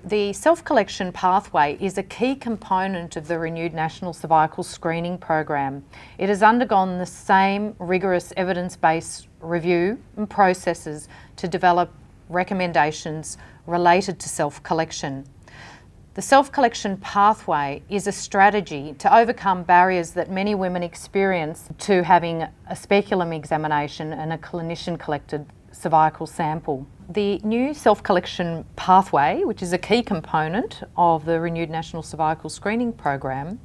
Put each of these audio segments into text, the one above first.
The self-collection pathway is a key component of the renewed National Cervical Screening Program. It has undergone the same rigorous evidence-based review and processes to develop recommendations related to self-collection. The self-collection pathway is a strategy to overcome barriers that many women experience to having a speculum examination and a clinician-collected cervical sample. The new self-collection pathway, which is a key component of the renewed National Cervical Screening Program,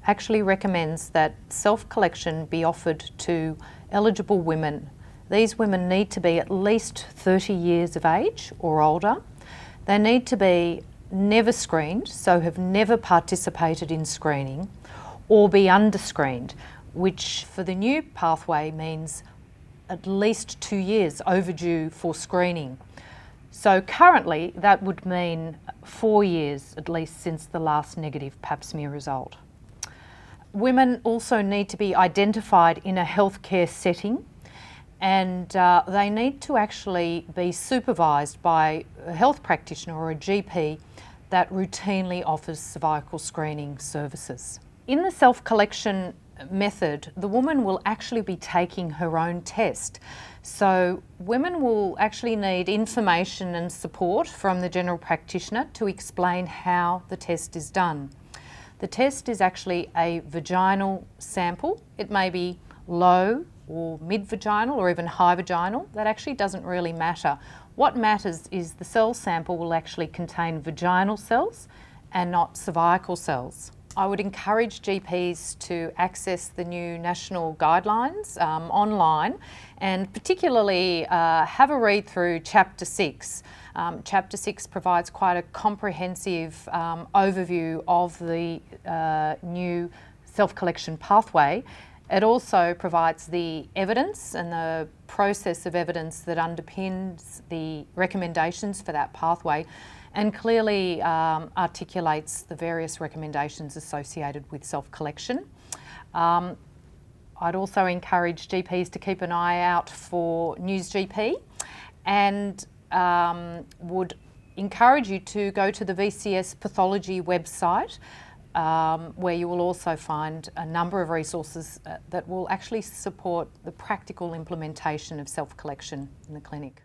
actually recommends that self-collection be offered to eligible women. These women need to be at least 30 years of age or older. They need to be never screened, so have never participated in screening, or be under-screened, which for the new pathway means at least 2 years overdue for screening. So currently that would mean 4 years at least since the last negative pap smear result. Women also need to be identified in a healthcare setting, and they need to actually be supervised by a health practitioner or a GP that routinely offers cervical screening services. In the self-collection method, the woman will actually be taking her own test. So women will actually need information and support from the general practitioner to explain how the test is done. The test is actually a vaginal sample. It may be low or mid-vaginal or even high vaginal. That actually doesn't really matter. What matters is the cell sample will actually contain vaginal cells and not cervical cells. I would encourage GPs to access the new national guidelines online, and particularly have a read through Chapter 6. Chapter 6 provides quite a comprehensive overview of the new self-collection pathway. It also provides the evidence and the process of evidence that underpins the recommendations for that pathway, and clearly articulates the various recommendations associated with self-collection. I'd also encourage GPs to keep an eye out for News GP, and would encourage you to go to the VCS pathology website, where you will also find a number of resources that will actually support the practical implementation of self-collection in the clinic.